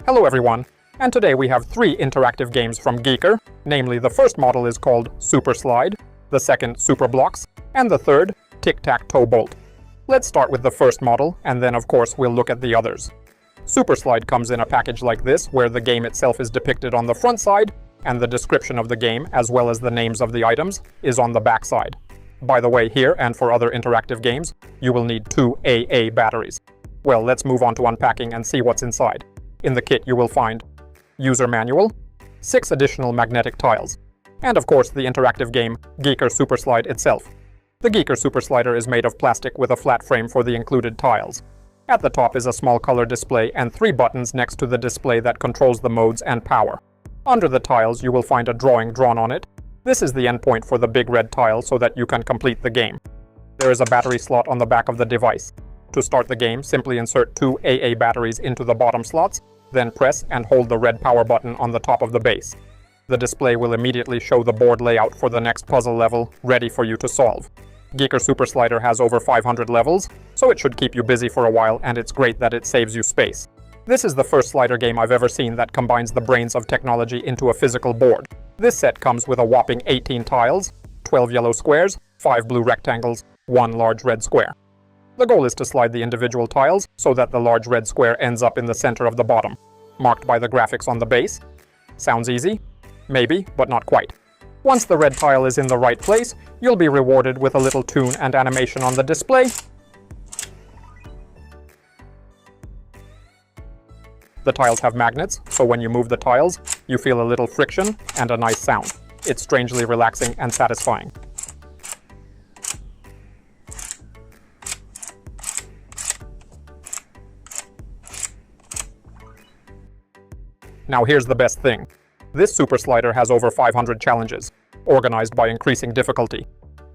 Hello everyone, and today we have 3 interactive games from GiiKER, namely the first model is called Super Slide, the second Super Blocks, and the third Tic-Tac-Toe Bolt. Let's start with the first model, and then of course we'll look at the others. Super Slide comes in a package like this, where the game itself is depicted on the front side, and the description of the game, as well as the names of the items, is on the back side. By the way, here and for other interactive games, you will need 2 AA batteries. Well, let's move on to unpacking and see what's inside. In the kit you will find user manual, 6 additional magnetic tiles, and of course the interactive game GiiKER Super Slide itself. The GiiKER Super Slider is made of plastic with a flat frame for the included tiles. At the top is a small color display and 3 buttons next to the display that controls the modes and power. Under the tiles you will find a drawing drawn on it. This is the endpoint for the big red tile so that you can complete the game. There is a battery slot on the back of the device. To start the game, simply insert 2 AA batteries into the bottom slots, then press and hold the red power button on the top of the base. The display will immediately show the board layout for the next puzzle level, ready for you to solve. GiiKER Super Slider has over 500 levels, so it should keep you busy for a while, and it's great that it saves you space. This is the first slider game I've ever seen that combines the brains of technology into a physical board. This set comes with a whopping 18 tiles, 12 yellow squares, 5 blue rectangles, 1 large red square. The goal is to slide the individual tiles so that the large red square ends up in the center of the bottom, marked by the graphics on the base. Sounds easy? Maybe, but not quite. Once the red tile is in the right place, you'll be rewarded with a little tune and animation on the display. The tiles have magnets, so when you move the tiles, you feel a little friction and a nice sound. It's strangely relaxing and satisfying. Now here's the best thing. This Super Slider has over 500 challenges, organized by increasing difficulty.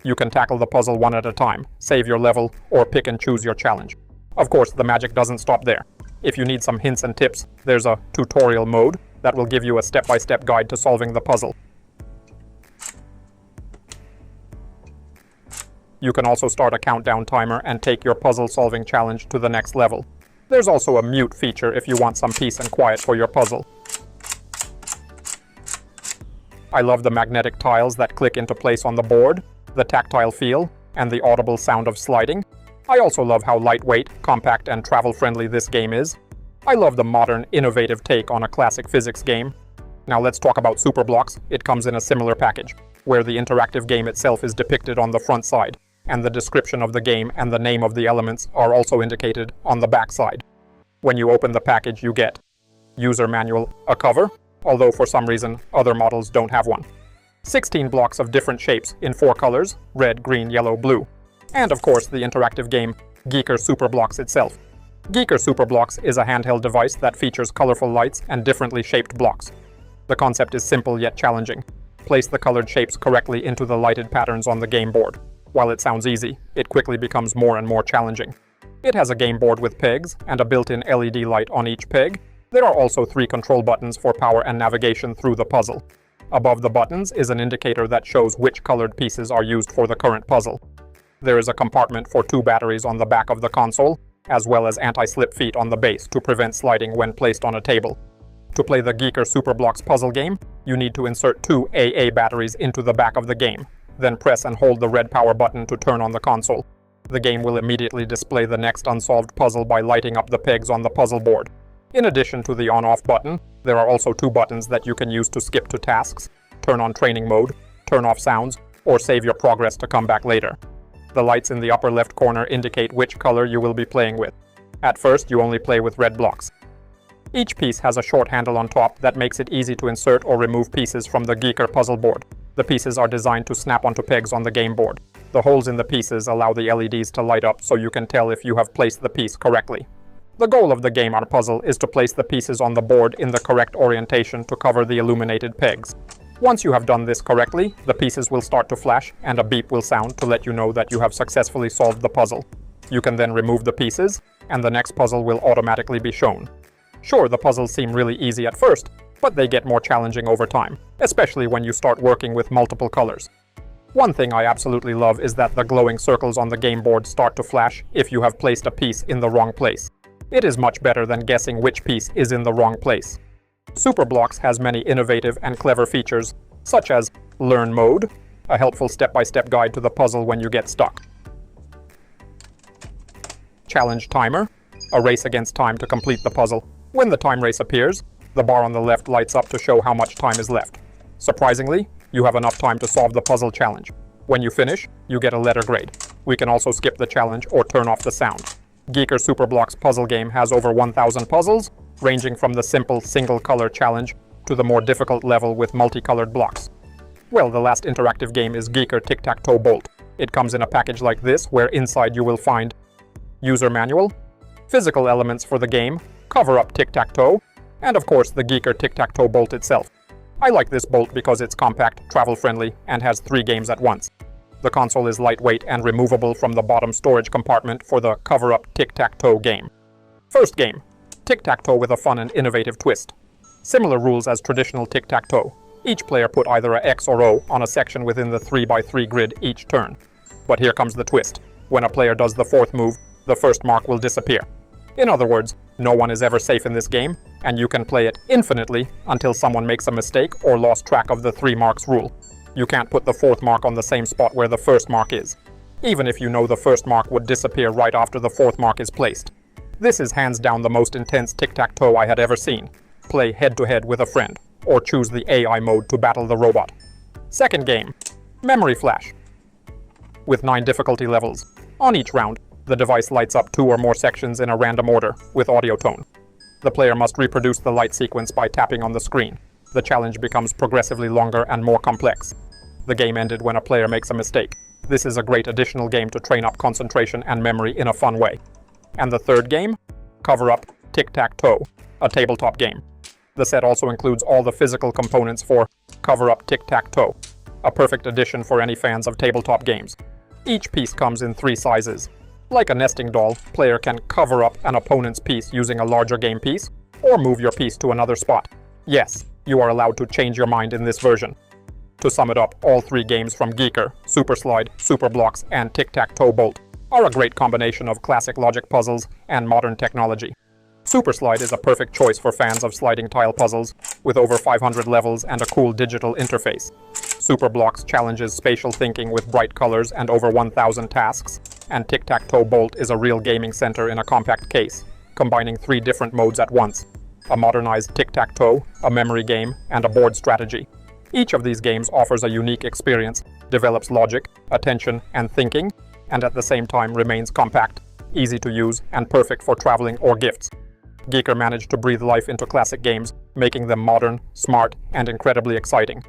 You can tackle the puzzle one at a time, save your level, or pick and choose your challenge. Of course, the magic doesn't stop there. If you need some hints and tips, there's a tutorial mode that will give you a step-by-step guide to solving the puzzle. You can also start a countdown timer and take your puzzle-solving challenge to the next level. There's also a mute feature if you want some peace and quiet for your puzzle. I love the magnetic tiles that click into place on the board, the tactile feel, and the audible sound of sliding. I also love how lightweight, compact, and travel-friendly this game is. I love the modern, innovative take on a classic physics game. Now let's talk about Super Blocks. It comes in a similar package, where the interactive game itself is depicted on the front side, and the description of the game and the name of the elements are also indicated on the back side. When you open the package, you get user manual, a cover, although for some reason other models don't have one. 16 blocks of different shapes in 4 colors, red, green, yellow, blue. And of course the interactive game GiiKER Super Blocks itself. GiiKER Super Blocks is a handheld device that features colorful lights and differently shaped blocks. The concept is simple yet challenging. Place the colored shapes correctly into the lighted patterns on the game board. While it sounds easy, it quickly becomes more and more challenging. It has a game board with pegs and a built-in LED light on each peg. There are also 3 control buttons for power and navigation through the puzzle. Above the buttons is an indicator that shows which colored pieces are used for the current puzzle. There is a compartment for 2 batteries on the back of the console, as well as anti-slip feet on the base to prevent sliding when placed on a table. To play the GiiKER Super Blocks puzzle game, you need to insert 2 AA batteries into the back of the game, then press and hold the red power button to turn on the console. The game will immediately display the next unsolved puzzle by lighting up the pegs on the puzzle board. In addition to the on-off button, there are also 2 buttons that you can use to skip to tasks, turn on training mode, turn off sounds, or save your progress to come back later. The lights in the upper left corner indicate which color you will be playing with. At first, you only play with red blocks. Each piece has a short handle on top that makes it easy to insert or remove pieces from the GiiKER puzzle board. The pieces are designed to snap onto pegs on the game board. The holes in the pieces allow the LEDs to light up so you can tell if you have placed the piece correctly. The goal of the game or puzzle is to place the pieces on the board in the correct orientation to cover the illuminated pegs. Once you have done this correctly, the pieces will start to flash and a beep will sound to let you know that you have successfully solved the puzzle. You can then remove the pieces, and the next puzzle will automatically be shown. Sure, the puzzles seem really easy at first, but they get more challenging over time, especially when you start working with multiple colors. One thing I absolutely love is that the glowing circles on the game board start to flash if you have placed a piece in the wrong place. It is much better than guessing which piece is in the wrong place. Superblocks has many innovative and clever features, such as Learn Mode, a helpful step-by-step guide to the puzzle when you get stuck. Challenge Timer, a race against time to complete the puzzle. When the time race appears, the bar on the left lights up to show how much time is left. Surprisingly, you have enough time to solve the puzzle challenge. When you finish, you get a letter grade. We can also skip the challenge or turn off the sound. GiiKER Superblocks puzzle game has over 1,000 puzzles, ranging from the simple single-color challenge to the more difficult level with multicolored blocks. Well, the last interactive game is GiiKER Tic-Tac-Toe Bolt. It comes in a package like this, where inside you will find user manual, physical elements for the game, cover-up tic-tac-toe, and of course the GiiKER Tic-Tac-Toe Bolt itself. I like this Bolt because it's compact, travel-friendly, and has 3 games at once. The console is lightweight and removable from the bottom storage compartment for the cover-up tic-tac-toe game. First game, tic-tac-toe with a fun and innovative twist. Similar rules as traditional tic-tac-toe. Each player put either a X or O on a section within the 3x3 grid each turn. But here comes the twist. When a player does the 4th move, the first mark will disappear. In other words, no one is ever safe in this game, and you can play it infinitely until someone makes a mistake or lost track of the 3 marks rule. You can't put the 4th mark on the same spot where the first mark is, even if you know the first mark would disappear right after the 4th mark is placed. This is hands down the most intense tic-tac-toe I had ever seen. Play head-to-head with a friend, or choose the AI mode to battle the robot. Second game, Memory Flash. With 9 difficulty levels. On each round, the device lights up 2 or more sections in a random order, with audio tone. The player must reproduce the light sequence by tapping on the screen. The challenge becomes progressively longer and more complex. The game ended when a player makes a mistake. This is a great additional game to train up concentration and memory in a fun way. And the third game, Cover-Up Tic-Tac-Toe, a tabletop game. The set also includes all the physical components for Cover-Up Tic-Tac-Toe, a perfect addition for any fans of tabletop games. Each piece comes in 3 sizes. Like a nesting doll, player can cover up an opponent's piece using a larger game piece, or move your piece to another spot. Yes, you are allowed to change your mind in this version. To sum it up, all 3 games from GiiKER, Super Slide, Superblocks, and Tic-Tac-Toe Bolt are a great combination of classic logic puzzles and modern technology. Super Slide is a perfect choice for fans of sliding tile puzzles, with over 500 levels and a cool digital interface. Superblocks challenges spatial thinking with bright colors and over 1,000 tasks, and Tic-Tac-Toe Bolt is a real gaming center in a compact case, combining 3 different modes at once: a modernized tic-tac-toe, a memory game, and a board strategy. Each of these games offers a unique experience, develops logic, attention, and thinking, and at the same time remains compact, easy to use, and perfect for traveling or gifts. GiiKER managed to breathe life into classic games, making them modern, smart, and incredibly exciting.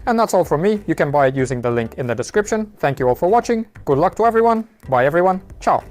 And that's all from me. You can buy it using the link in the description. Thank you all for watching. Good luck to everyone. Bye everyone. Ciao.